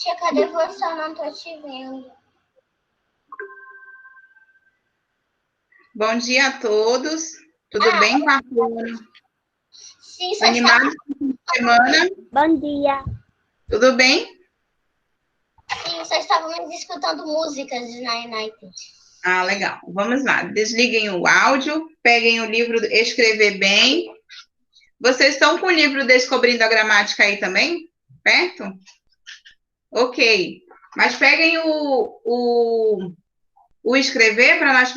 Tia, cadê você? Eu não tô te vendo. Bom dia a todos. Tudo bem, Patrona? Sim, só está... Animados no fim de semana? Bom dia. Tudo bem? Sim, só estávamos escutando músicas de Nine Night. Ah, legal. Vamos lá. Desliguem o áudio, peguem o livro Escrever Bem. Vocês estão com o livro Descobrindo a Gramática aí também? Perto? Ok. Mas peguem o escrever para nós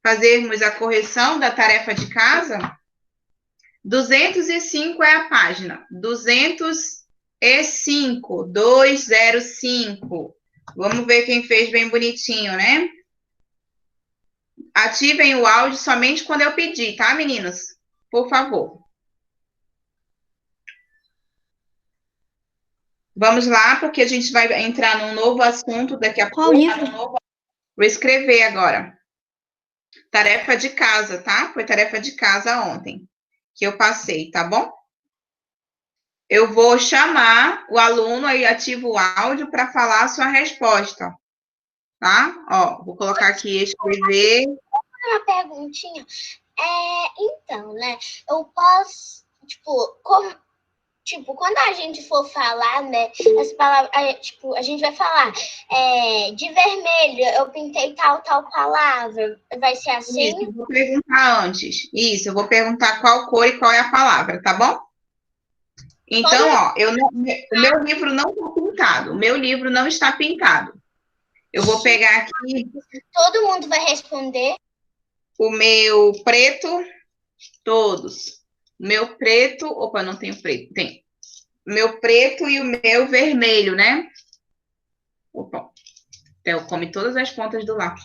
fazermos a correção da tarefa de casa. 205 é a página. 205. 205. Vamos ver quem fez bem bonitinho, né? Ativem o áudio somente quando eu pedir, tá, meninos? Por favor. Vamos lá, porque a gente vai entrar num novo assunto daqui a pouco. Qual livro? Vou escrever agora. Tarefa de casa, tá? Foi tarefa de casa ontem que eu passei, tá bom? Eu vou chamar o aluno aí, ativo o áudio para falar a sua resposta, tá? Ó, vou colocar aqui escrever. Uma perguntinha. Então, né? Eu posso, quando a gente for falar, né, as palavras, a gente vai falar de vermelho, eu pintei tal palavra, vai ser assim? Isso, eu vou perguntar antes. Isso, eu vou perguntar qual cor e qual é a palavra, tá bom? Então, ó, o meu livro não está pintado. O meu livro não está pintado. Eu vou pegar aqui. Todo mundo vai responder? O meu preto, todos. O meu preto, opa, não tenho preto, tem. O meu preto e o meu vermelho, né? Opa, eu come todas as pontas do lápis.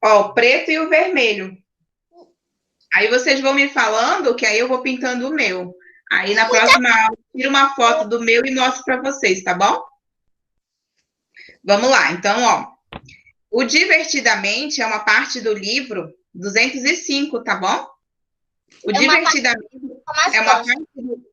Ó, o preto e o vermelho. Aí vocês vão me falando que aí eu vou pintando o meu. Aí na próxima aula, eu tiro uma foto do meu e mostro para vocês, tá bom? Vamos lá, então, ó. O Divertidamente é uma parte do livro 205, tá bom? O Divertidamente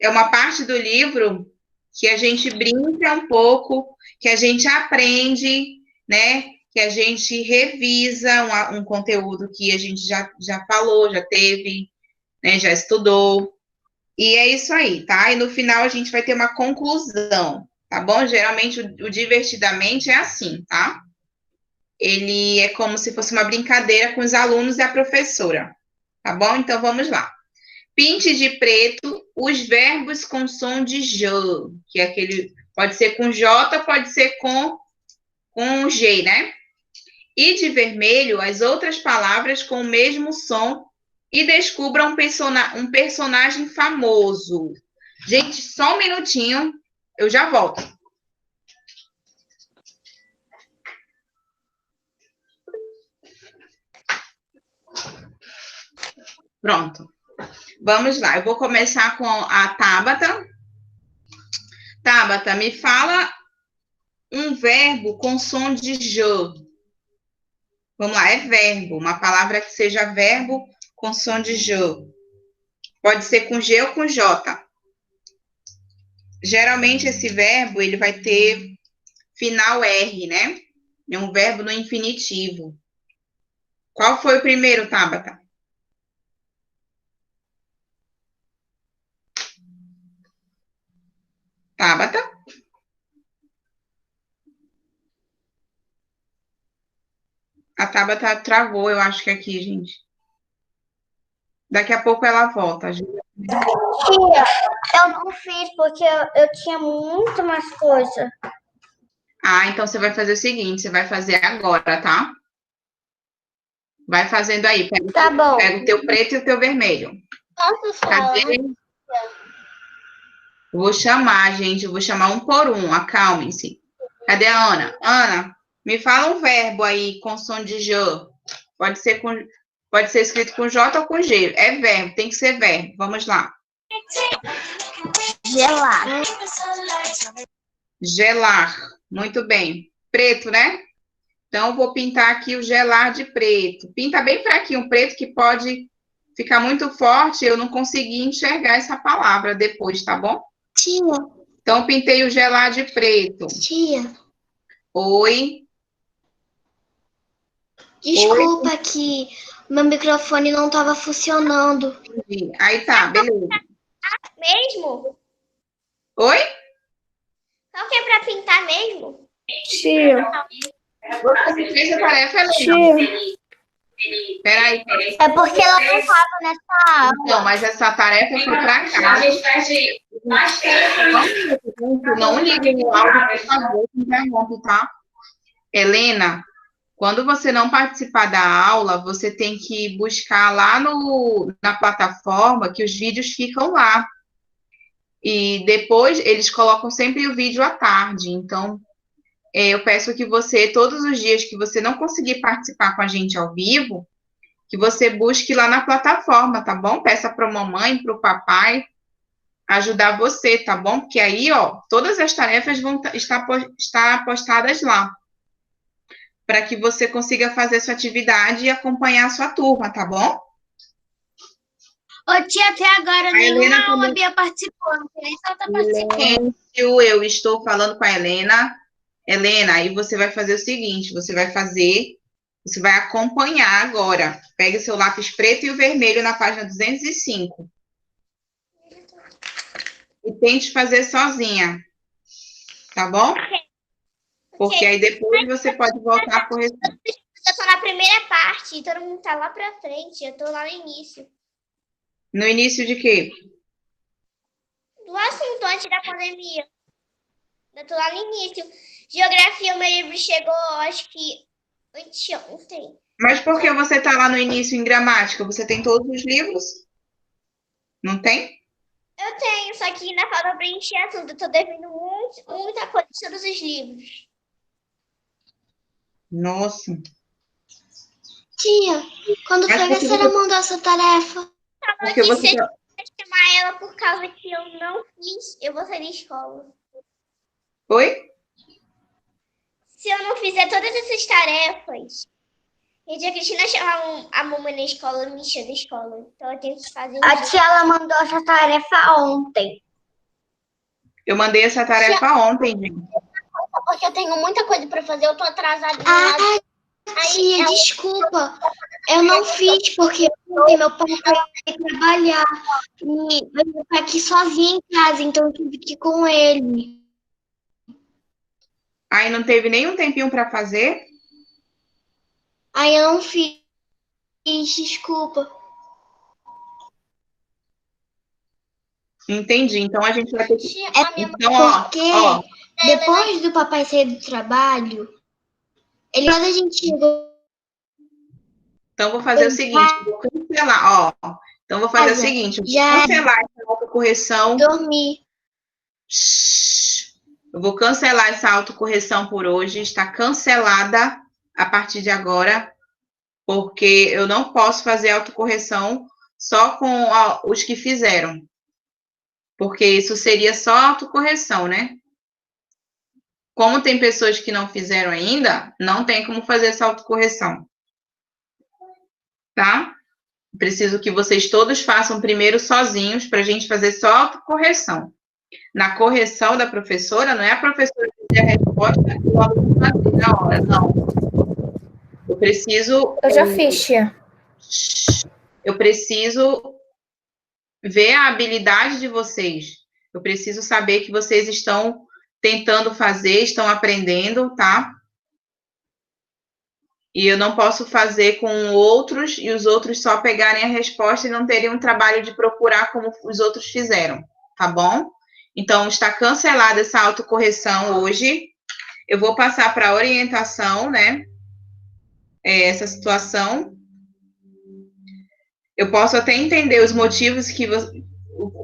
é uma parte do livro que a gente brinca um pouco, que a gente aprende, né? Que a gente revisa um conteúdo que a gente já falou, já teve, né? Já estudou. E é isso aí, tá? E no final a gente vai ter uma conclusão, tá bom? Geralmente o Divertidamente é assim, tá? Ele é como se fosse uma brincadeira com os alunos e a professora, tá bom? Então vamos lá. Pinte de preto os verbos com som de J, que é aquele, pode ser com J, pode ser com G, né? E de vermelho as outras palavras com o mesmo som e descubra um personagem famoso. Gente, só um minutinho, eu já volto. Pronto. Vamos lá, eu vou começar com a Tabata. Tabata, me fala um verbo com som de J. Vamos lá, é verbo, uma palavra que seja verbo com som de J. Pode ser com G ou com J. Geralmente esse verbo, ele vai ter final R, né? É um verbo no infinitivo. Qual foi o primeiro, Tabata? Tabata? A Tabata travou, eu acho que aqui, gente. Daqui a pouco ela volta. Tia, eu não fiz porque eu tinha muito mais coisa. Ah, então você vai fazer o seguinte, você vai fazer agora, tá? Vai fazendo aí. Tá bom. Pega o teu preto e o teu vermelho. Posso falar? Cadê? Eu vou chamar, gente. Eu vou chamar um por um. Acalmem-se. Cadê a Ana? Ana, me fala um verbo aí com som de J. Pode ser escrito com J ou com G. É verbo, tem que ser verbo. Vamos lá. Gelar. Gelar. Muito bem. Preto, né? Então, eu vou pintar aqui o gelar de preto. Pinta bem fraquinho, preto, que pode ficar muito forte. Eu não consegui enxergar essa palavra depois, tá bom? Tia, Então, pintei o gelá de preto. Tia, Oi. desculpa que meu microfone não estava funcionando. Entendi. Aí tá, beleza. Mesmo? Oi? Qual que é pra pintar mesmo? Tia, Você fez a tarefa, Helena? tia. Peraí. É porque ela não estava nessa aula. Não, mas essa tarefa foi pra cá. Não liguem o áudio, por favor, não interrompe, tá? Helena, quando você não participar da aula, você tem que buscar lá na plataforma que os vídeos ficam lá. E depois eles colocam sempre o vídeo à tarde. Então, eu peço que você, todos os dias que você não conseguir participar com a gente ao vivo, que você busque lá na plataforma, tá bom? Peça para a mamãe, para o papai ajudar você, tá bom? Porque aí, ó, todas as tarefas vão estar postadas lá, para que você consiga fazer sua atividade e acompanhar a sua turma, tá bom? Ô, tia, até agora Helena nenhuma aula também. Bia participou. Nem só tá participando. Silêncio, eu estou falando com a Helena. Helena, aí você vai fazer o seguinte, você vai acompanhar agora. Pegue o seu lápis preto e o vermelho na página 205. E tente fazer sozinha, tá bom? Porque aí depois você pode voltar a correção. Eu tô na primeira parte, todo mundo tá lá pra frente, eu tô lá no início. No início de quê? Do assunto antes da pandemia. Eu tô lá no início. Geografia, o meu livro chegou, acho que anteontem. Mas por que você está lá no início em gramática? Você tem todos os livros? Não tem? Eu tenho, só que ainda falta preencher tudo. Eu tô devendo muita coisa de todos os livros. Nossa. Tia, quando Mas foi que a porque senhora mandou essa tarefa? Porque Que você se eu chamar ela por causa que eu não fiz, eu vou sair da escola. Oi? Se eu não fizer todas essas tarefas, e a Cristina chamar a mamãe na escola, me encher da escola. Então eu tenho que fazer A tia, ela mandou essa tarefa ontem. Eu mandei essa tarefa ontem, gente. porque eu tenho muita coisa pra fazer, eu tô atrasada. Tia, desculpa. Eu não fiz porque ontem meu pai foi trabalhar. E eu tô aqui sozinha em casa, então eu tive que ir com ele. Aí não teve nenhum tempinho para fazer? Aí eu não fiz, desculpa. Entendi. Então a gente vai ter que. Então, Porque ó, depois do papai sair do trabalho, quando a gente chegou então vou fazer o seguinte, vou cancelar, ó. Então vou fazer o seguinte, vou cancelar essa autocorreção. dormir. Eu vou cancelar essa autocorreção por hoje, está cancelada a partir de agora, porque eu não posso fazer autocorreção só com os que fizeram. Porque isso seria só autocorreção, né? Como tem pessoas que não fizeram ainda, não tem como fazer essa autocorreção. Tá? Preciso que vocês todos façam primeiro sozinhos, para a gente fazer só autocorreção. Na correção da professora, não é a professora que dizer a resposta e o aluno fazer na hora, não. Eu preciso... Eu já fiz, tia. Eu preciso ver a habilidade de vocês. Eu preciso saber que vocês estão tentando fazer, estão aprendendo, tá? E eu não posso fazer com outros e os outros só pegarem a resposta e não terem um trabalho de procurar como os outros fizeram, tá bom? Então, está cancelada essa autocorreção hoje. Eu vou passar para a orientação, né? Essa situação. Eu posso até entender os motivos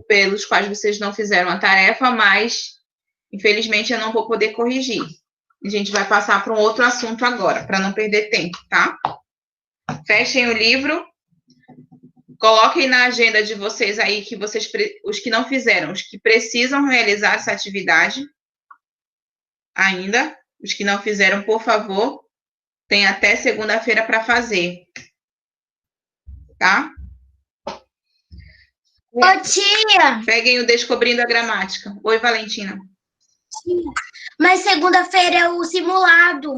pelos quais vocês não fizeram a tarefa, mas, infelizmente, eu não vou poder corrigir. A gente vai passar para um outro assunto agora, para não perder tempo, tá? Fechem o livro. Coloquem na agenda de vocês aí que os que não fizeram, os que precisam realizar essa atividade ainda. Os que não fizeram, por favor, tem até segunda-feira para fazer. Tá? Ô, tia! Peguem o Descobrindo a Gramática. Oi, Valentina. Mas segunda-feira é o simulado.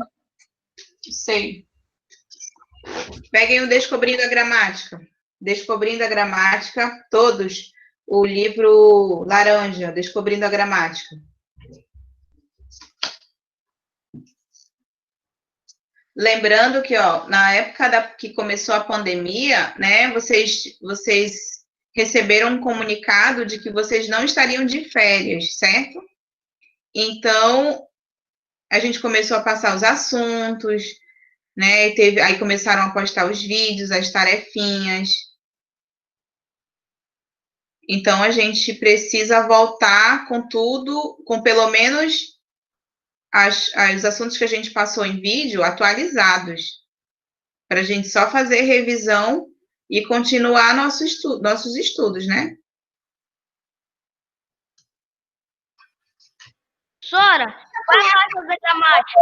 Sei. Peguem o Descobrindo a Gramática. Descobrindo a Gramática, todos. O livro laranja, Descobrindo a Gramática. Lembrando que, ó, na época que começou a pandemia, né, vocês receberam um comunicado de que vocês não estariam de férias, certo? Então, a gente começou a passar os assuntos, né, aí começaram a postar os vídeos, as tarefinhas. Então, a gente precisa voltar com tudo, com pelo menos os assuntos que a gente passou em vídeo atualizados, para a gente só fazer revisão e continuar nossos estudos, né? Sora, vai lá fazer gramática.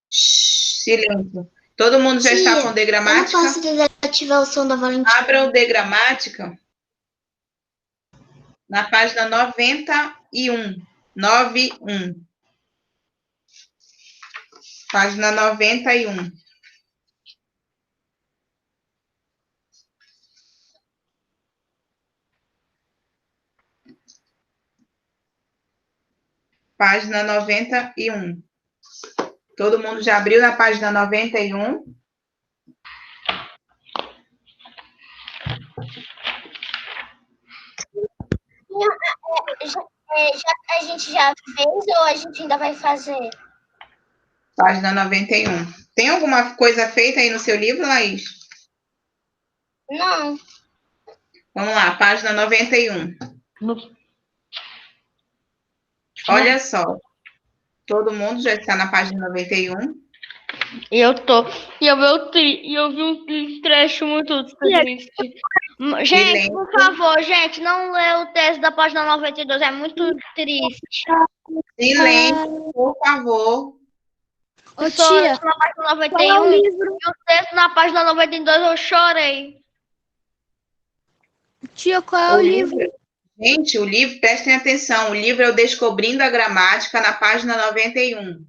Silêncio. Todo mundo já está com o de gramática? Eu não posso desativar o som da Valentina. Abra o de gramática na página 91. 91. Página 91. Página 91. Todo mundo já abriu na página 91? A gente já fez ou a gente ainda vai fazer? Página 91. Tem alguma coisa feita aí no seu livro, Laís? Não. Vamos lá, página 91. Olha só. Todo mundo já está na página 91? Eu tô. E eu vi um trecho muito triste. Gente, por favor, gente, não lê o texto da página 92, é muito triste. Silêncio, por favor. Ô, tia, Na página qual é o 91, livro? e o texto na página 92 eu chorei. Tia, qual é o livro? Gente, o livro, prestem atenção, o livro é o Descobrindo a Gramática, na página 91.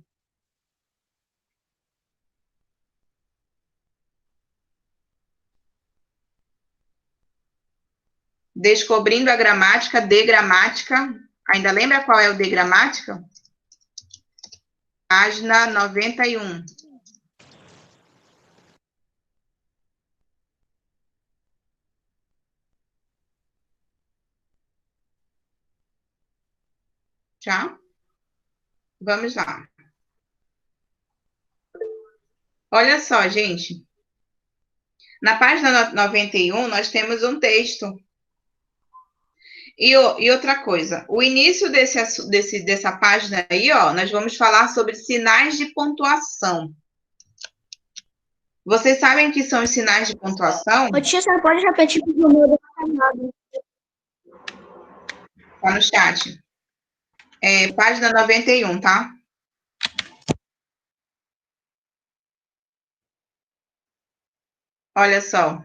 Descobrindo a Gramática, de Gramática. Ainda lembra qual é o de Gramática? Página 91. Já? Vamos lá. Olha só, gente. Na página 91, nós temos um texto. E outra coisa, o início dessa página aí, ó, nós vamos falar sobre sinais de pontuação. Vocês sabem o que são os sinais de pontuação? Ô, tia, você pode repetir o número do Tá no chat. Página 91, tá? Olha só.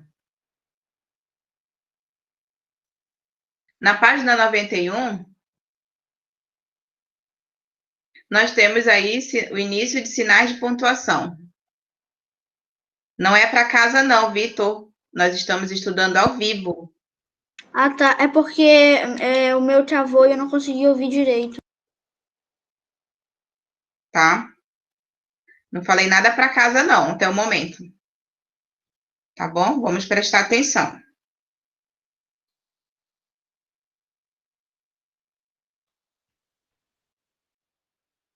Na página 91, nós temos aí o início de sinais de pontuação. Não é para casa não, Vitor. Nós estamos estudando ao vivo. Ah, tá. É porque o meu travou e eu não consegui ouvir direito. Tá? Não falei nada para casa não, até o momento. Tá bom? Vamos prestar atenção.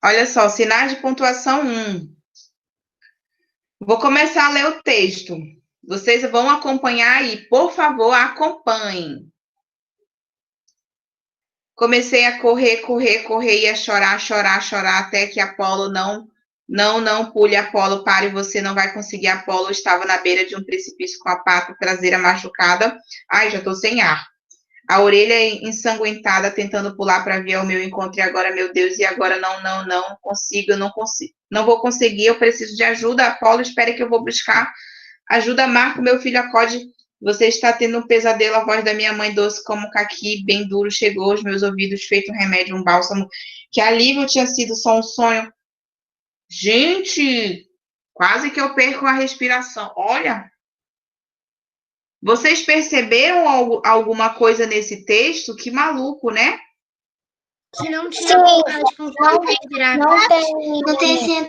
Olha só, sinais de pontuação 1. Vou começar a ler o texto. Vocês vão acompanhar aí, por favor, acompanhem. Comecei a correr, e a chorar, até que Apolo não pule, Apolo, pare, você não vai conseguir. Apolo estava na beira de um precipício com a pata traseira machucada. Ai, já estou sem ar. A orelha ensanguentada, tentando pular para vir ao meu encontro. E agora, meu Deus, e agora não consigo, eu não consigo. Não vou conseguir, eu preciso de ajuda. Apolo, espere que eu vou buscar ajuda. Marco, meu filho, acode. Você está tendo um pesadelo, a voz da minha mãe doce como caqui, bem duro, chegou aos meus ouvidos, feito um remédio, um bálsamo, que alívio tinha sido só um sonho. Gente, quase que eu perco a respiração. Olha, vocês perceberam alguma coisa nesse texto? Que maluco, né? Que não tinha não tem, não tem,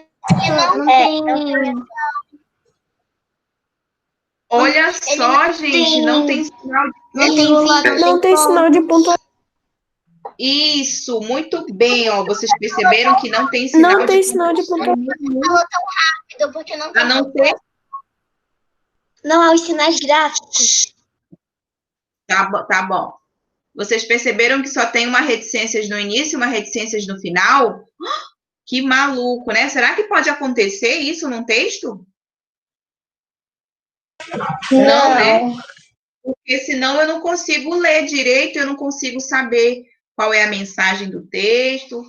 Olha só, gente, não tem sinal de... Não tem sinal de pontuação. Isso, muito bem, ó. Vocês perceberam que não tem sinal de pontuação. Falou tão rápido, porque não A não ser... Não há os sinais gráficos. Tá bom. Vocês perceberam que só tem uma reticências no início e uma reticências no final? Que maluco, né? Será que pode acontecer isso num texto? Não, né? Porque senão eu não consigo ler direito, eu não consigo saber qual é a mensagem do texto.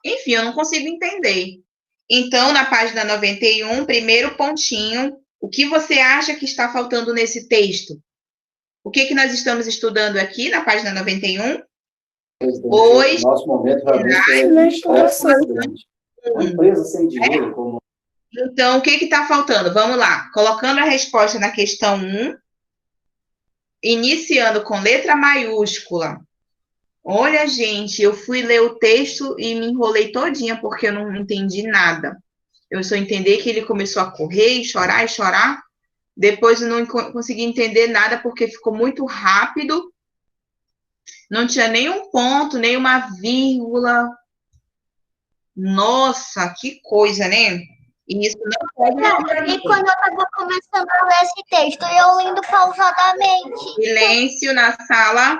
Enfim, eu não consigo entender. Então, na página 91, primeiro pontinho, o que você acha que está faltando nesse texto? O que nós estamos estudando aqui na página 91? Os nosso momento realmente uma empresa sem dinheiro, como... Então, o que está faltando? Vamos lá. Colocando a resposta na questão 1, iniciando com letra maiúscula. Olha, gente, eu fui ler o texto e me enrolei todinha, porque eu não entendi nada. Eu só entendi que ele começou a correr e chorar. Depois eu não consegui entender nada, porque ficou muito rápido. Não tinha nenhum ponto, nenhuma vírgula. Nossa, que coisa, né? E isso não pode... E quando eu estava começando a ler esse texto, eu lendo pausadamente. Silêncio na sala.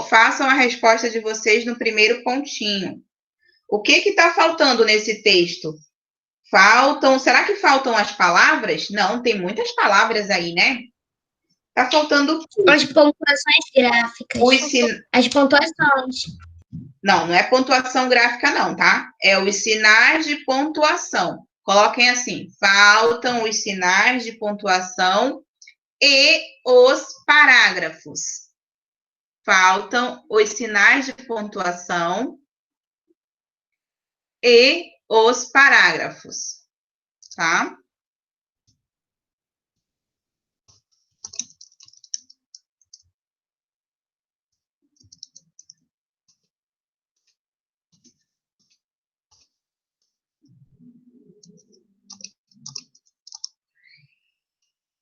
Façam a resposta de vocês no primeiro pontinho. O que está faltando nesse texto? Será que faltam as palavras? Não, tem muitas palavras aí, né? Está faltando... As pontuações gráficas. As pontuações. Não é pontuação gráfica não, tá? É os sinais de pontuação. Coloquem assim, faltam os sinais de pontuação e os parágrafos. Faltam os sinais de pontuação e os parágrafos, tá?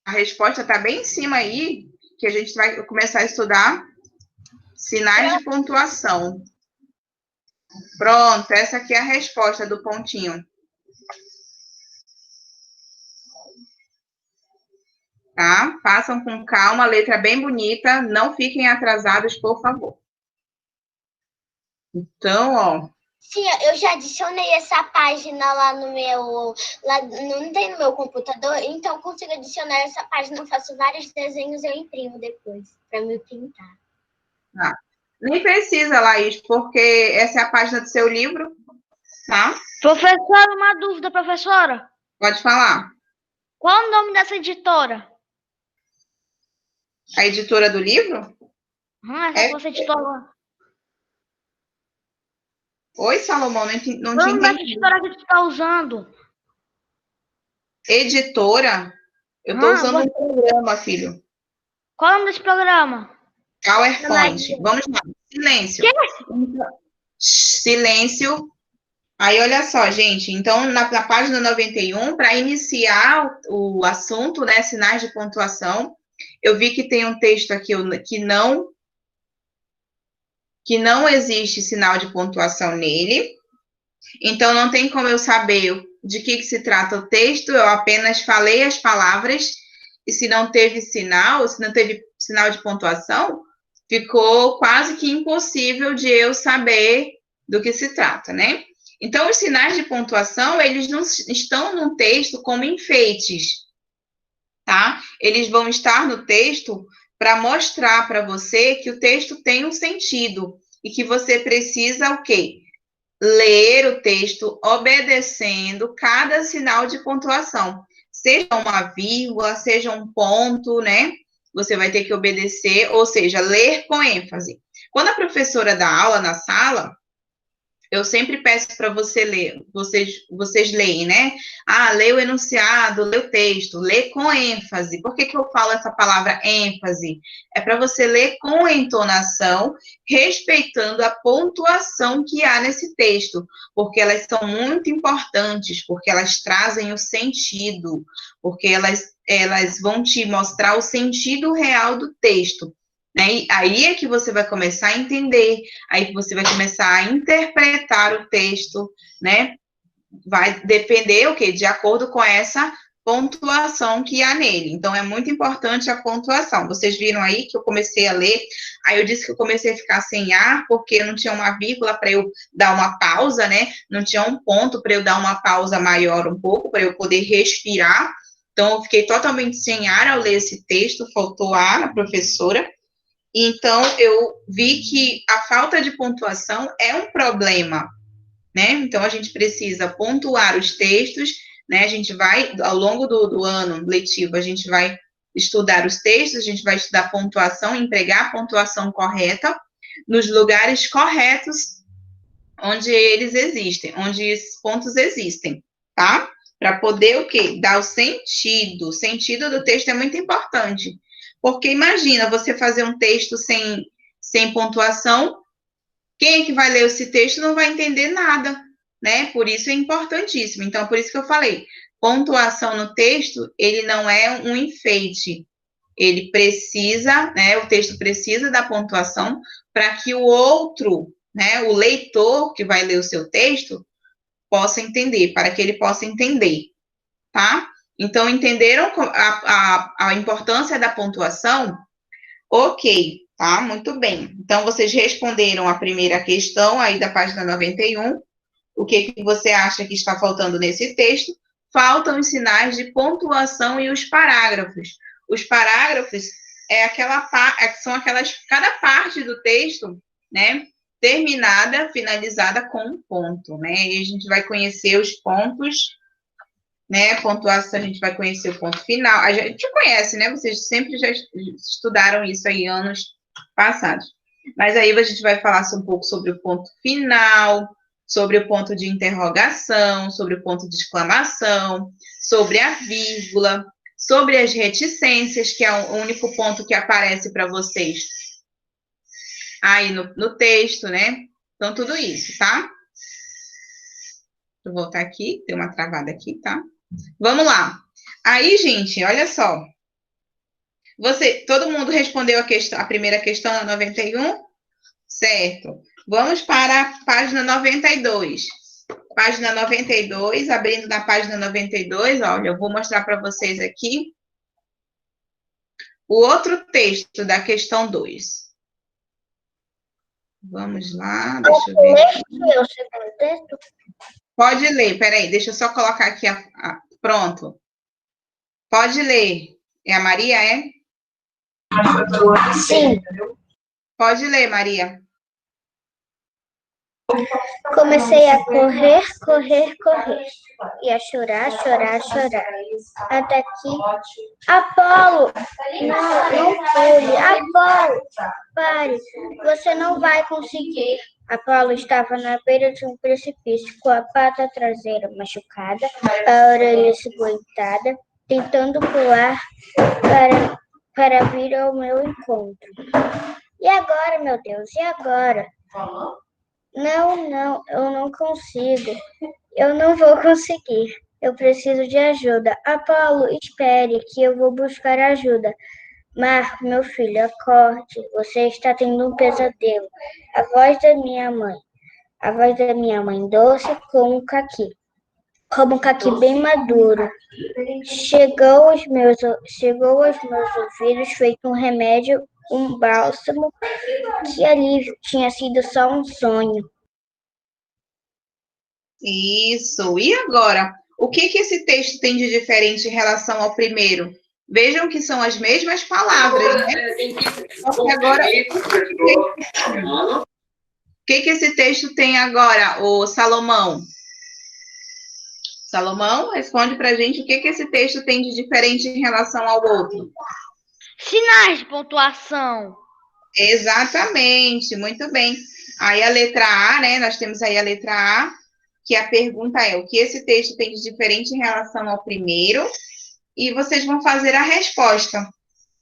A resposta está bem em cima aí, que a gente vai começar a estudar sinais de pontuação. Pronto, essa aqui é a resposta do pontinho. Tá? Façam com calma, letra bem bonita, não fiquem atrasados, por favor. Então, ó. Sim, eu já adicionei essa página lá no meu... não tem no meu computador, então eu consigo adicionar essa página, eu faço vários desenhos e eu imprimo depois, para me pintar. Ah, nem precisa, Laís, porque essa é a página do seu livro, tá? Professora, uma dúvida, professora. Pode falar. Qual o nome dessa editora? A editora do livro? Essa editora. Oi, Salomão, não te entendi. Qual a editora que tu está usando? Editora? Eu estou usando um programa, filho. Qual é o nome desse programa? PowerPoint. Vamos lá. Silêncio. Silêncio. Aí, olha só, gente. Então, na página 91, para iniciar o assunto, né, sinais de pontuação, eu vi que tem um texto aqui que não existe sinal de pontuação nele. Então, não tem como eu saber de que se trata o texto, eu apenas falei as palavras, e se não teve sinal, se não teve sinal de pontuação, ficou quase que impossível de eu saber do que se trata, né? Então, os sinais de pontuação, eles não estão no texto como enfeites, tá? Eles vão estar no texto para mostrar para você que o texto tem um sentido e que você precisa o quê? Ler o texto obedecendo cada sinal de pontuação, seja uma vírgula, seja um ponto, né? você vai ter que obedecer, ou seja, ler com ênfase. Quando a professora dá aula na sala, eu sempre peço para você ler, vocês leem, né? Lê o enunciado, lê o texto, lê com ênfase. Por que eu falo essa palavra ênfase? É para você ler com entonação, respeitando a pontuação que há nesse texto, porque elas são muito importantes, porque elas trazem o sentido, porque elas vão te mostrar o sentido real do texto. Né? E aí é que você vai começar a entender, aí que você vai começar a interpretar o texto, né? Vai depender o quê? De acordo com essa pontuação que há nele. Então, é muito importante a pontuação. Vocês viram aí que eu comecei a ler, aí eu disse que eu comecei a ficar sem ar, porque não tinha uma vírgula para eu dar uma pausa, né? Não tinha um ponto para eu dar uma pausa maior um pouco, para eu poder respirar. Então, eu fiquei totalmente sem ar ao ler esse texto, faltou ar na professora. Então, eu vi que a falta de pontuação é um problema, né? Então, a gente precisa pontuar os textos, né? A gente vai, ao longo do ano letivo, a gente vai estudar os textos, a gente vai estudar pontuação, empregar a pontuação correta nos lugares corretos onde eles existem, onde esses pontos existem, tá? Para poder o quê? Dar o sentido. O sentido do texto é muito importante. Porque imagina você fazer um texto sem pontuação, quem é que vai ler esse texto não vai entender nada, né? Por isso é importantíssimo. Então, por isso que eu falei, pontuação no texto, ele não é um enfeite. Ele precisa, né? O texto precisa da pontuação para que o outro, né? O leitor que vai ler o seu texto possa entender, para que ele possa entender, tá? Então, entenderam a importância da pontuação? Ok, tá? Muito bem. Então, vocês responderam a primeira questão aí da página 91. O que você acha que está faltando nesse texto? Faltam os sinais de pontuação e os parágrafos. Os parágrafos são cada parte do texto, né? Terminada, finalizada com um ponto, né? E a gente vai conhecer os pontos, né? Pontuação, a gente vai conhecer o ponto final. A gente conhece, né? Vocês sempre já estudaram isso aí anos passados. Mas aí a gente vai falar um pouco sobre o ponto final, sobre o ponto de interrogação, sobre o ponto de exclamação, sobre a vírgula, sobre as reticências, que é o único ponto que aparece para vocês aí no texto, né? Então, tudo isso, tá? Deixa eu voltar aqui, tem uma travada aqui, tá? Vamos lá. Aí, gente, olha só. Todo mundo respondeu a primeira questão na 91? Certo. Vamos para a página 92. Página 92, abrindo na página 92, olha, eu vou mostrar para vocês aqui o outro texto da questão 2. Vamos lá, deixa eu ver. O segundo texto? Pode ler, peraí, deixa eu só colocar aqui. Pronto. Pode ler. É a Maria, é? Sim. Pode ler, Maria. Comecei a correr, correr, correr. E a chorar, chorar, chorar. Até que... Apolo! Não pule. Apolo! Pare. Você não vai conseguir. Apolo estava na beira de um precipício, com a pata traseira machucada, a orelha esgotada, tentando pular para vir ao meu encontro. E agora, meu Deus, e agora? Não, eu não consigo. Eu não vou conseguir. Eu preciso de ajuda. Apolo, espere, que eu vou buscar ajuda. Marco, meu filho, acorde. Você está tendo um pesadelo. A voz da minha mãe doce como um caqui bem maduro. Chegou aos meus ouvidos feito um remédio, um bálsamo, que alívio, tinha sido só um sonho. Isso. E agora? O que esse texto tem de diferente em relação ao primeiro? Vejam que são as mesmas palavras, né? Porque agora, o que esse texto tem agora, o Salomão? Salomão, responde para a gente o que esse texto tem de diferente em relação ao outro. Sinais de pontuação. Exatamente, muito bem. Aí a letra A, né? Nós temos aí a letra A, que a pergunta é: o que esse texto tem de diferente em relação ao primeiro? E vocês vão fazer a resposta,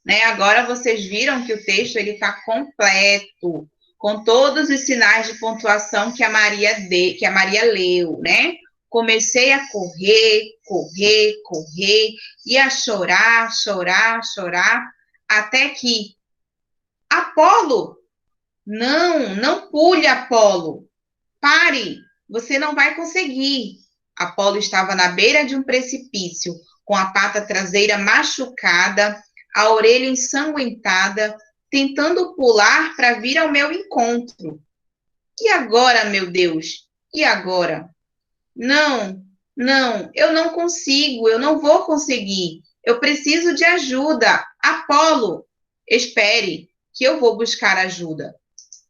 né? Agora vocês viram que o texto ele está completo, com todos os sinais de pontuação que a Maria leu, né? Comecei a correr, correr, correr, e a chorar, chorar, chorar, até que Apolo, não pule, Apolo. Pare, você não vai conseguir. Apolo estava na beira de um precipício, com a pata traseira machucada, a orelha ensanguentada, tentando pular para vir ao meu encontro. E agora, meu Deus? E agora? Não, eu não consigo, eu não vou conseguir. Eu preciso de ajuda. Apolo, espere, que eu vou buscar ajuda.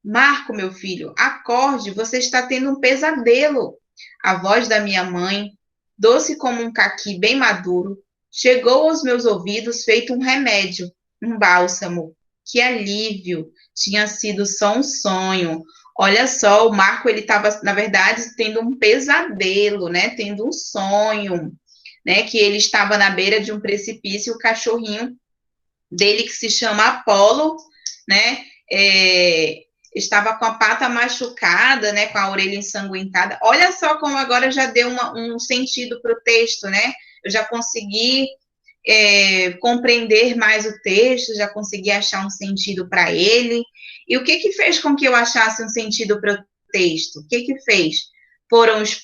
Marco, meu filho, acorde, você está tendo um pesadelo. A voz da minha mãe, doce como um caqui bem maduro, chegou aos meus ouvidos feito um remédio, um bálsamo. Que alívio! Tinha sido só um sonho. Olha só, o Marco, ele estava, na verdade, tendo um pesadelo, né? Tendo um sonho, né? Que ele estava na beira de um precipício, o cachorrinho dele, que se chama Apolo, né? Estava com a pata machucada, né, com a orelha ensanguentada. Olha só como agora já deu um sentido para o texto, né? Eu já consegui compreender mais o texto, já consegui achar um sentido para ele. E o que fez com que eu achasse um sentido para o texto? O que fez? Foram os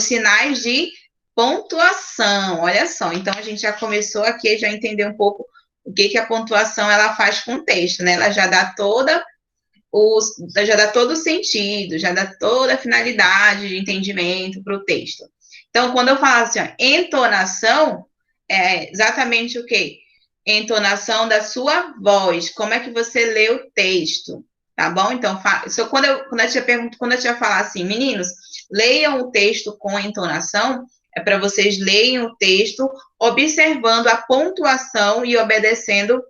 sinais de pontuação. Olha só, então a gente já começou aqui a já entender um pouco o que a pontuação ela faz com o texto, né? Ela já dá todo o sentido, já dá toda a finalidade de entendimento para o texto. Então, quando eu falo assim, ó, entonação, é exatamente o quê? Entonação da sua voz, como é que você lê o texto, tá bom? Então, quando eu te falar assim, meninos, leiam o texto com entonação, é para vocês leiam o texto observando a pontuação e obedecendo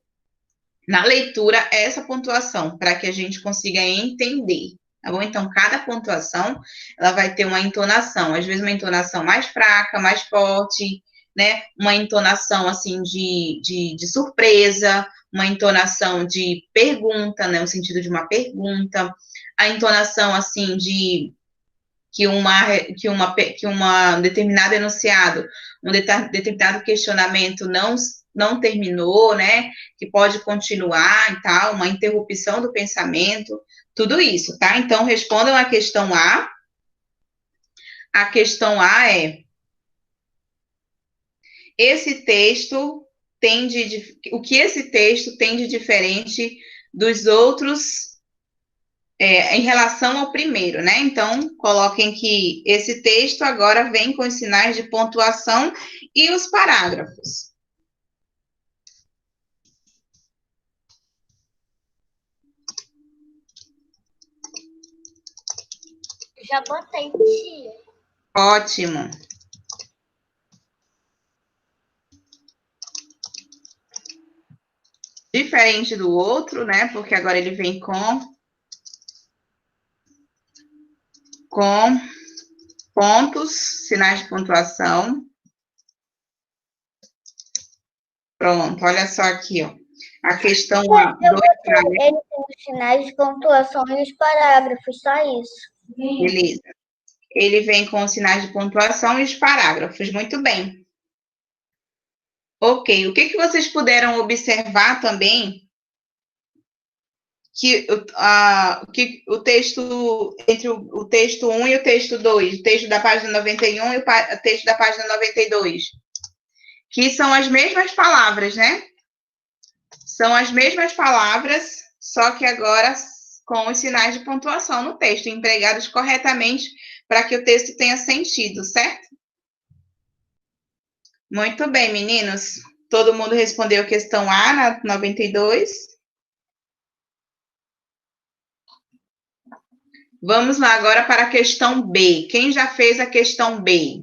na leitura essa pontuação, para que a gente consiga entender, tá bom? Então, cada pontuação, ela vai ter uma entonação, às vezes uma entonação mais fraca, mais forte, né? Uma entonação, assim, de surpresa, uma entonação de pergunta, né? O sentido de uma pergunta, a entonação, assim, de que uma determinado enunciado, um determinado questionamento não terminou, né? Que pode continuar e tal, uma interrupção do pensamento, tudo isso, tá? Então, respondam a questão A. A questão A é: o que esse texto tem de diferente dos outros em relação ao primeiro, né? Então, coloquem que esse texto agora vem com os sinais de pontuação e os parágrafos. Já botei, tia. Ótimo. Diferente do outro, né? Porque agora ele vem com pontos, sinais de pontuação. Pronto, olha só aqui, ó. A questão A. Ele tem os sinais de pontuação e os parágrafos, só isso. Beleza. Ele vem com os sinais de pontuação e os parágrafos. Muito bem. Ok. O que vocês puderam observar também? Que o texto, entre o texto 1 e o texto 2, o texto da página 91 e o texto da página 92, que são as mesmas palavras, né? São as mesmas palavras, só que agora com os sinais de pontuação no texto, empregados corretamente para que o texto tenha sentido, certo? Muito bem, meninos. Todo mundo respondeu a questão A na 92. Vamos lá agora para a questão B. Quem já fez a questão B?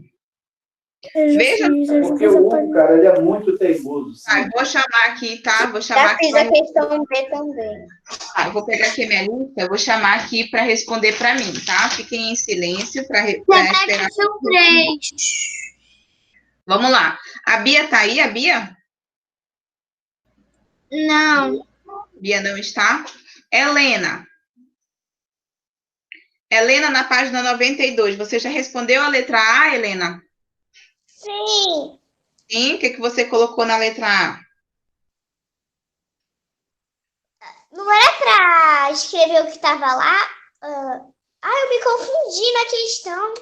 Veja, Porque o Hugo, cara, ele é muito teimoso. tá, vou chamar aqui, tá? Vou chamar Já aqui. fiz a questão B também. Tá, eu vou pegar aqui a minha lista, vou chamar aqui para responder para mim, tá? Fiquem em silêncio para esperar. São 3. Vamos lá. A Bia tá aí, a Bia? Não. Bia não está. Helena. Helena, na página 92, você já respondeu a letra A, Helena? Sim. Sim, o que você colocou na letra A? Não era para escrever o que estava lá? Eu me confundi na questão.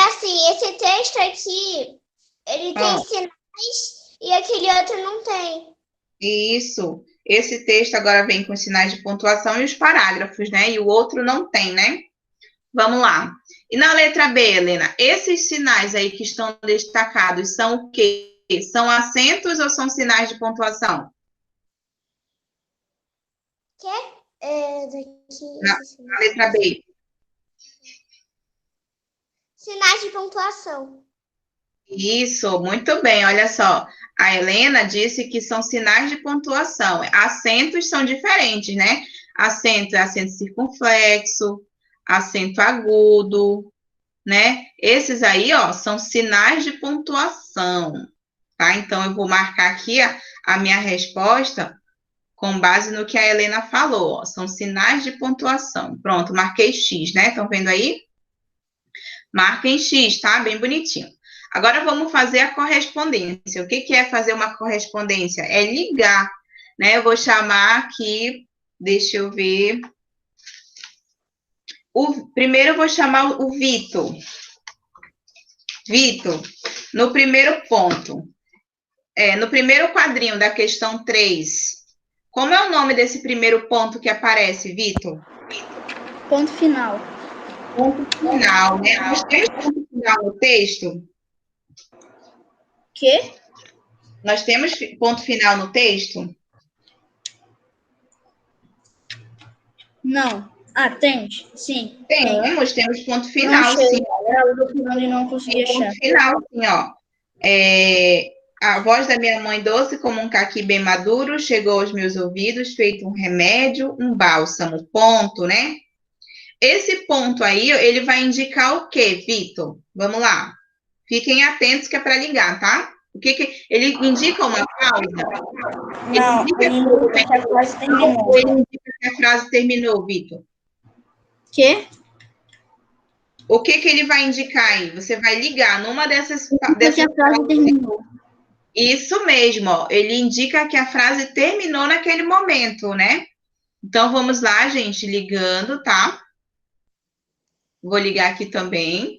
Assim, esse texto aqui, ele tem sinais e aquele outro não tem. Isso. Esse texto agora vem com sinais de pontuação e os parágrafos, né? E o outro não tem, né? Vamos lá. E na letra B, Helena, esses sinais aí que estão destacados são o quê? São acentos ou são sinais de pontuação? Na letra B. Sinais de pontuação. Isso, muito bem. Olha só, a Helena disse que são sinais de pontuação. Acentos são diferentes, né? Acento é acento circunflexo, acento agudo, né? Esses aí, ó, são sinais de pontuação, tá? Então, eu vou marcar aqui a minha resposta com base no que a Helena falou, ó. São sinais de pontuação. Pronto, marquei X, né? Estão vendo aí? Marquem X, tá? Bem bonitinho. Agora vamos fazer a correspondência. O que é fazer uma correspondência? É ligar, né? Eu vou chamar aqui, deixa eu ver. Primeiro eu vou chamar o Vitor. Vitor, no primeiro ponto, no primeiro quadrinho da questão 3, como é o nome desse primeiro ponto que aparece, Vitor? Ponto final. Ponto final, né? Nós temos ponto final no texto? Quê? Nós temos ponto final no texto? Não. Ah, tem? Sim. Temos ponto final, sim. Não consegui achar. Ponto final, sim, ó. A voz da minha mãe doce como um caqui bem maduro chegou aos meus ouvidos, feito um remédio, um bálsamo. Ponto, né? Esse ponto aí, ele vai indicar o quê, Vitor? Vamos lá. Fiquem atentos que é para ligar, tá? O que ele indica uma pausa? Não, ele indica que a frase terminou. Ele indica que a frase terminou, Vitor? Quê? O que ele vai indicar aí? Você vai ligar numa dessas Que a frase terminou. Isso mesmo, ó. Ele indica que a frase terminou naquele momento, né? Então, vamos lá, gente, ligando, tá? Vou ligar aqui também.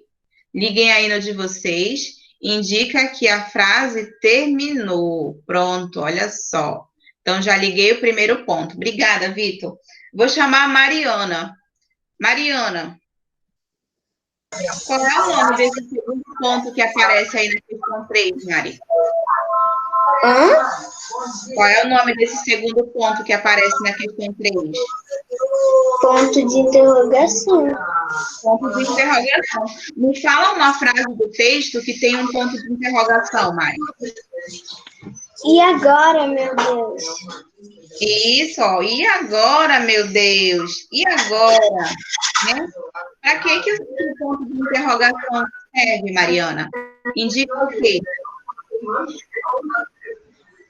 Liguem aí no de vocês. Indica que a frase terminou. Pronto, olha só. Então, já liguei o primeiro ponto. Obrigada, Vitor. Vou chamar a Mariana. Mariana, qual é o nome desse segundo ponto que aparece aí na questão 3, Mari? Qual é o nome desse segundo ponto que aparece na questão 3? Ponto de interrogação. Ponto de interrogação. Me fala uma frase do texto que tem um ponto de interrogação, Mari. E agora, meu Deus? Isso, ó. E agora, meu Deus? E agora? Né? Para que o ponto de interrogação serve, Mariana? Indica o quê?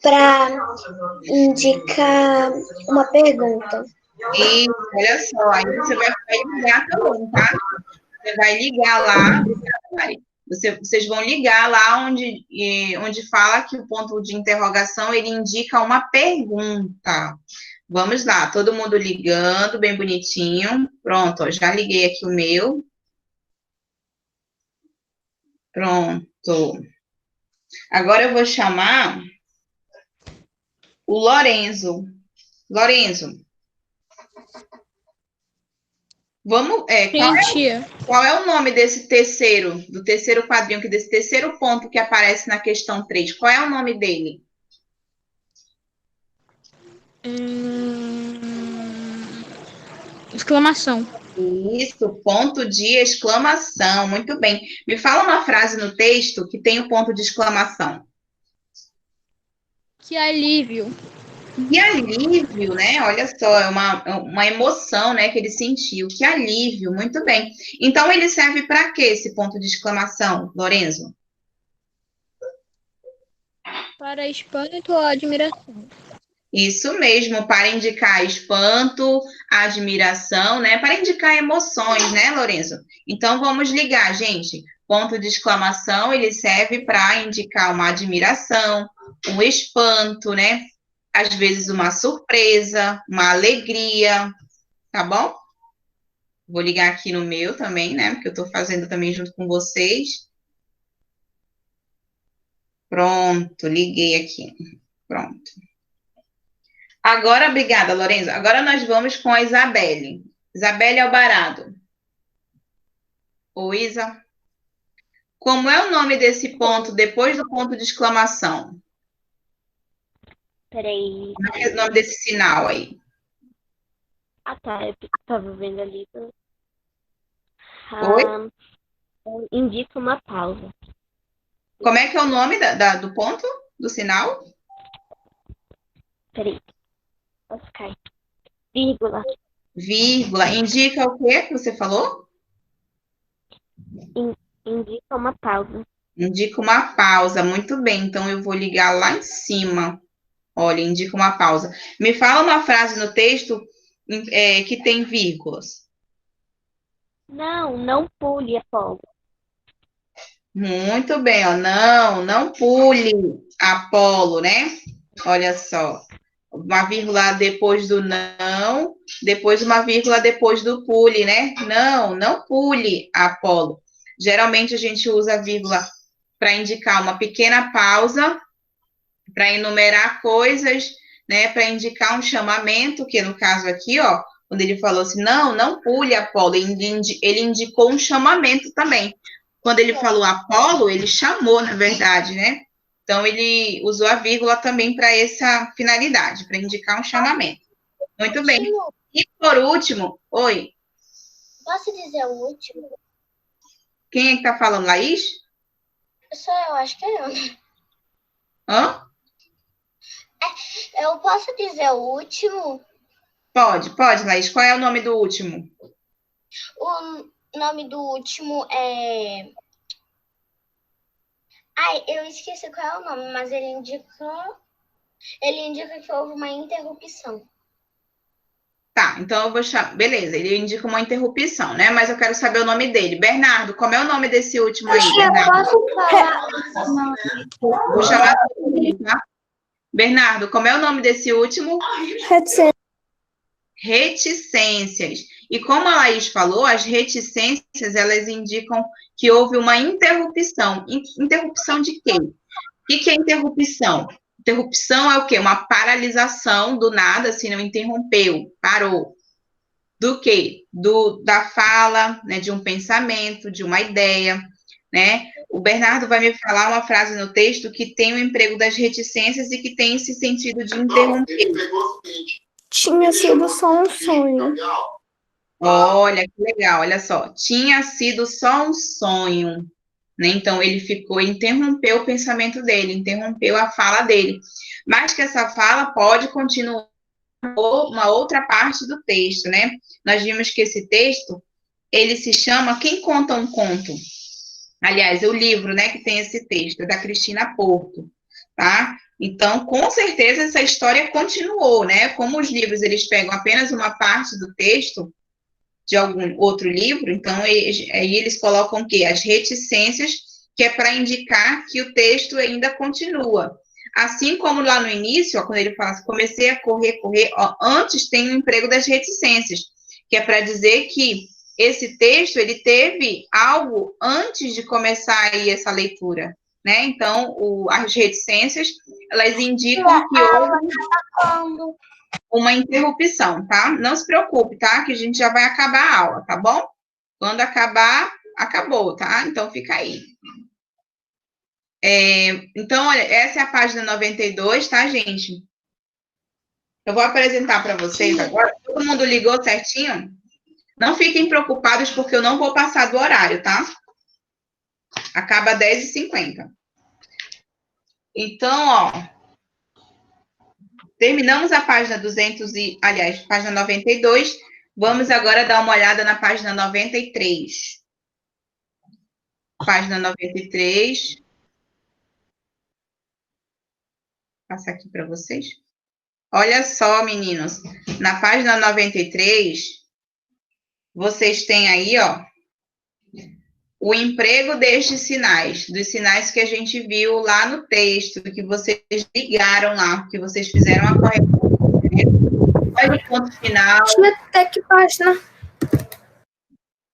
Para indicar uma pergunta. Isso, olha só. Aí você vai ligar também, tá? Você vai ligar lá. Vocês vão ligar lá onde fala que o ponto de interrogação ele indica uma pergunta. Vamos lá, todo mundo ligando, bem bonitinho. Pronto, ó, já liguei aqui o meu. Pronto. Agora eu vou chamar o Lorenzo. Lorenzo. Vamos, qual é o nome desse do terceiro quadrinho, desse terceiro ponto que aparece na questão 3? Qual é o nome dele? Exclamação. Isso, ponto de exclamação. Muito bem. Me fala uma frase no texto que tem o ponto de exclamação. Que alívio. Que alívio, né? Olha só, é uma emoção, né, que ele sentiu. Que alívio, muito bem. Então, ele serve para quê, esse ponto de exclamação, Lorenzo? Para espanto ou admiração. Isso mesmo, para indicar espanto, admiração, né? Para indicar emoções, né, Lorenzo? Então, vamos ligar, gente. Ponto de exclamação, ele serve para indicar uma admiração, um espanto, né? Às vezes uma surpresa, uma alegria, tá bom? Vou ligar aqui no meu também, né? Porque eu estou fazendo também junto com vocês. Pronto, liguei aqui. Pronto. Agora, obrigada, Lorenzo. Agora nós vamos com a Isabelle. Isabelle Alvarado. Oi, Isa. Como é o nome desse ponto depois do ponto de exclamação? Peraí. Como é o nome desse sinal aí? Ah, tá. Eu tava vendo ali. Oi? Indica uma pausa. Como é que é o nome do ponto, do sinal? Peraí. Oscar. Vírgula. Vírgula. Indica o quê que você falou? Indica uma pausa. Indica uma pausa. Muito bem. Então, eu vou ligar lá em cima. Olha, indica uma pausa. Me fala uma frase no texto que tem vírgulas. Não pule, Apolo. Muito bem, ó. Não pule, Apolo, né? Olha só. Uma vírgula depois do não, depois uma vírgula depois do pule, né? Não pule, Apolo. Geralmente a gente usa a vírgula para indicar uma pequena pausa, para enumerar coisas, né? Para indicar um chamamento, que no caso aqui, ó, quando ele falou assim, não pule, Apolo, ele indicou um chamamento também. Quando ele falou Apolo, ele chamou, na verdade, né? Então, ele usou a vírgula também para essa finalidade, para indicar um chamamento. Muito bem. E por último, oi. Posso dizer o último? Quem é que está falando, Laís? Sou eu, acho que é eu. Hã? Eu posso dizer o último? Pode, Laís. Qual é o nome do último? O nome do último é... Ai, eu esqueci qual é o nome, mas ele indica que houve uma interrupção. Tá, então eu vou chamar... Beleza, ele indica uma interrupção, né? Mas eu quero saber o nome dele. Bernardo, como é o nome desse último aí, Bernardo? Posso falar? Vou chamar ele, tá? Bernardo, como é o nome desse último? Reticências. E como a Laís falou, as reticências, elas indicam que houve uma interrupção. Interrupção de quê? O que é interrupção? Interrupção é o quê? Uma paralisação do nada, assim, não interrompeu, parou. Do quê? Da fala, né, de um pensamento, de uma ideia, né? O Bernardo vai me falar uma frase no texto que tem o emprego das reticências e que tem esse sentido de interromper. Tinha sido só um sonho. Olha, que legal, olha só. Tinha sido só um sonho, né? Então, ele interrompeu o pensamento dele, interrompeu a fala dele. Mas que essa fala pode continuar uma outra parte do texto, né? Nós vimos que esse texto, ele se chama Quem Conta um Conto? Aliás, o livro, né, que tem esse texto, é da Cristina Porto, tá? Então, com certeza, essa história continuou, né? Como os livros, eles pegam apenas uma parte do texto de algum outro livro, então, aí eles colocam o quê? As reticências, que é para indicar que o texto ainda continua. Assim como lá no início, ó, quando ele fala assim, comecei a correr, ó, antes tem o emprego das reticências, que é para dizer que esse texto, ele teve algo antes de começar aí essa leitura, né? Então, as reticências, elas indicam que houve uma interrupção, tá? Não se preocupe, tá? Que a gente já vai acabar a aula, tá bom? Quando acabar, acabou, tá? Então, fica aí. Então, olha, essa é a página 92, tá, gente? Eu vou apresentar para vocês agora. Todo mundo ligou certinho? Não fiquem preocupados, porque eu não vou passar do horário, tá? Acaba 10h50. Então, ó, terminamos a página 200 página 92. Vamos agora dar uma olhada na página 93. Página 93. Vou passar aqui para vocês. Olha só, meninos. Na página 93, vocês têm aí, ó, o emprego destes sinais, dos sinais que a gente viu lá no texto, que vocês ligaram lá, que vocês fizeram a correção. Olha o ponto final. Até que página?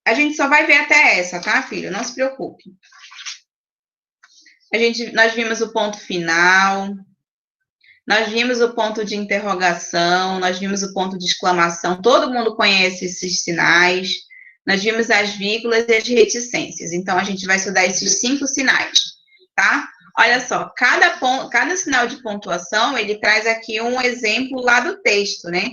A gente só vai ver até essa, tá, filho? Não se preocupe. Nós vimos o ponto final, nós vimos o ponto de interrogação, nós vimos o ponto de exclamação. Todo mundo conhece esses sinais. Nós vimos as vírgulas e as reticências. Então, a gente vai estudar esses 5 sinais, tá? Olha só, cada sinal de pontuação, ele traz aqui um exemplo lá do texto, né?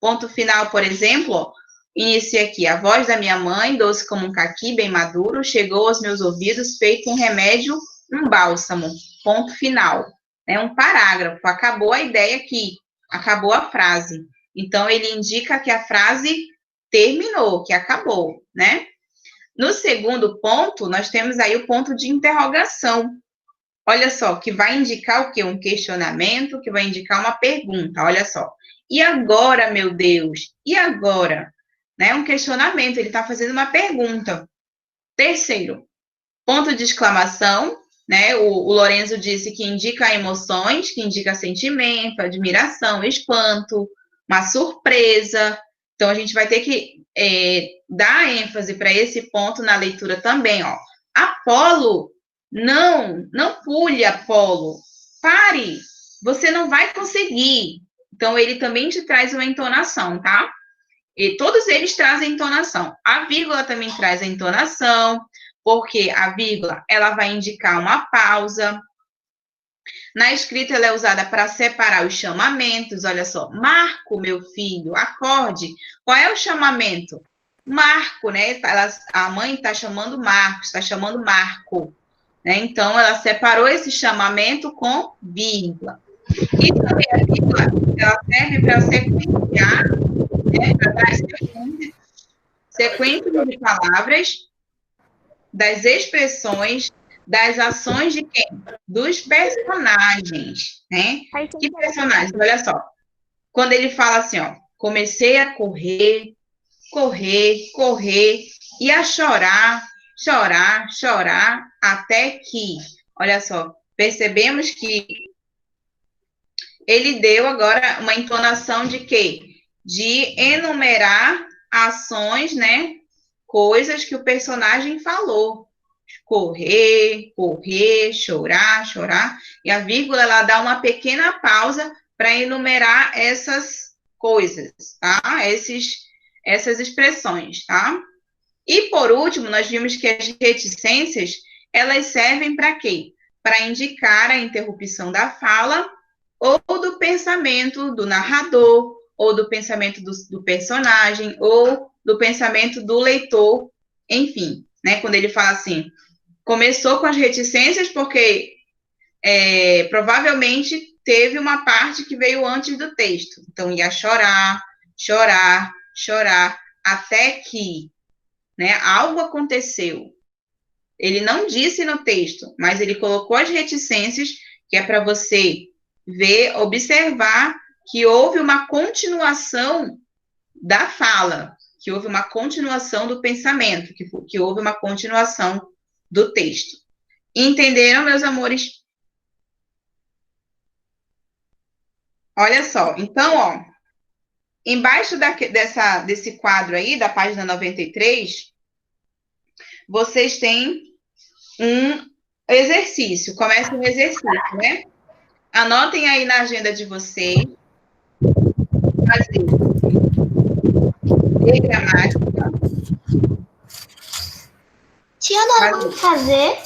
Ponto final, por exemplo, ó, inicia aqui. A voz da minha mãe, doce como um caqui bem maduro, chegou aos meus ouvidos, feito um remédio, um bálsamo. Ponto final. É um parágrafo. Acabou a ideia aqui. Acabou a frase. Então, ele indica que a frase terminou, que acabou, né? No segundo ponto, nós temos aí o ponto de interrogação. Olha só, que vai indicar o quê? Um questionamento, que vai indicar uma pergunta. Olha só. E agora, meu Deus? E agora? Né? Um questionamento, ele está fazendo uma pergunta. Terceiro, ponto de exclamação, né? O Lorenzo disse que indica emoções, que indica sentimento, admiração, espanto, uma surpresa. Então, a gente vai ter que dar ênfase para esse ponto na leitura também, ó. Apolo, não pule, Apolo. Pare, você não vai conseguir. Então, ele também te traz uma entonação, tá? E todos eles trazem entonação. A vírgula também traz a entonação, porque a vírgula, ela vai indicar uma pausa. Na escrita, ela é usada para separar os chamamentos. Olha só, Marco, meu filho, acorde. Qual é o chamamento? Marco, né? A mãe está chamando Marcos, está chamando Marco. Né? Então, ela separou esse chamamento com vírgula. E também a vírgula, ela serve para sequenciar, né? Para dar sequência de palavras, das expressões, das ações de quem? Dos personagens, né? Que personagens? Olha só. Quando ele fala assim, ó, comecei a correr, e a chorar, até que, olha só, percebemos que ele deu agora uma entonação de quê? De enumerar ações, né? Coisas que o personagem falou. Correr, chorar. E a vírgula, ela dá uma pequena pausa para enumerar essas coisas, tá? Essas expressões, tá? E, por último, nós vimos que as reticências, elas servem para quê? Para indicar a interrupção da fala ou do pensamento do narrador, ou do pensamento do personagem, ou do pensamento do leitor, enfim, né? Quando ele fala assim, começou com as reticências porque provavelmente teve uma parte que veio antes do texto. Então, ia chorar, até que, né, algo aconteceu. Ele não disse no texto, mas ele colocou as reticências, que é para você ver, observar que houve uma continuação da fala, que houve uma continuação do pensamento, que houve uma continuação do texto. Entenderam, meus amores? Olha só, então, ó, embaixo desse quadro aí, da página 93, vocês têm um exercício. Começa um exercício, né? Anotem aí na agenda de vocês. Fazer de gramática. Tia, nós vamos fazer?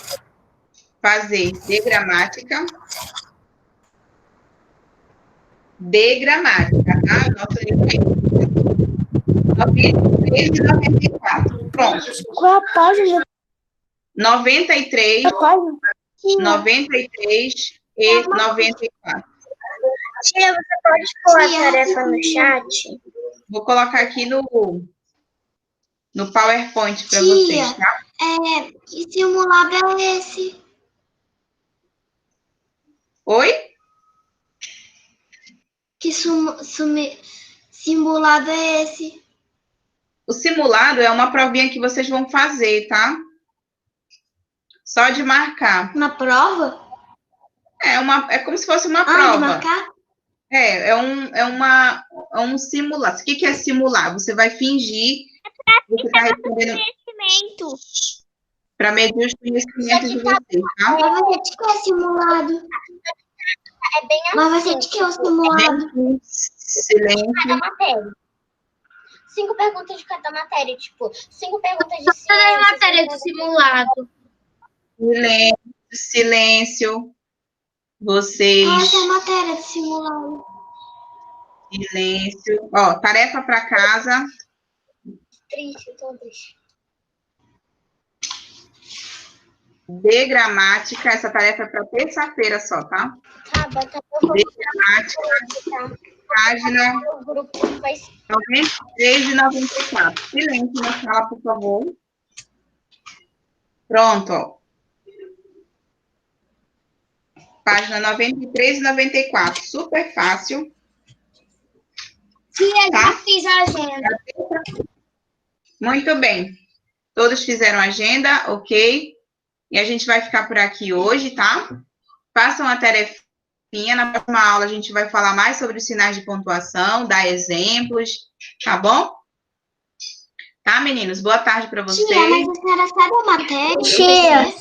Fazer de gramática. De gramática, tá? Nosso livro 93 e 94. Pronto. Qual é a página? 93, A página? 93 e 94. Tia, você pode pôr a tarefa no chat? Vou colocar aqui no PowerPoint para vocês, tá? Que simulado é esse? Oi? Que simulado é esse? O simulado é uma provinha que vocês vão fazer, tá? Só de marcar. Uma prova? É como se fosse uma De prova. marcar? É um simulado. O que é simular? Você vai fingir que você está respondendo para medir os conhecimentos de vocês, tá? Mas vai ser de que é simulado? É bem Mas vai ser de que é o simulado? Silêncio. cada matéria. 5 perguntas de cada matéria, tipo, 5 perguntas de Todas as ciência. matérias do simulado. Silêncio. Vocês. Essa é a matéria de simulado. Silêncio. Ó, tarefa para casa. Triste, todas. De gramática. Essa tarefa é para terça-feira só, tá? Tá, bota no De gramática. Página o grupo vai 93 e 94. Silêncio na sala, por favor. Pronto, ó. Página 93 e 94. Super fácil. Tia, Tá? já fiz a agenda. Muito bem. Todos fizeram a agenda, ok? E a gente vai ficar por aqui hoje, tá? Façam a tarefinha. Na próxima aula a gente vai falar mais sobre os sinais de pontuação, dar exemplos, tá bom? Tá, meninos? Boa tarde para vocês. Tia, mas a senhora sabe a matéria? Tia.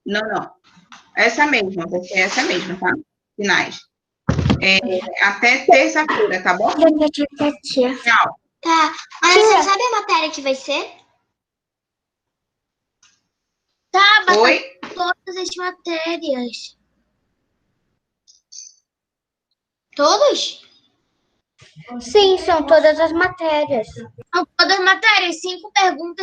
Não. Essa mesma, vai ser essa mesma, tá? Finais. Até terça-feira, tá bom? Tchau. Tá. Mas a senhora sabe a matéria que vai ser? Tá, bota Oi? todas as matérias. Todos? Sim, são todas as matérias. São todas as matérias, 5 perguntas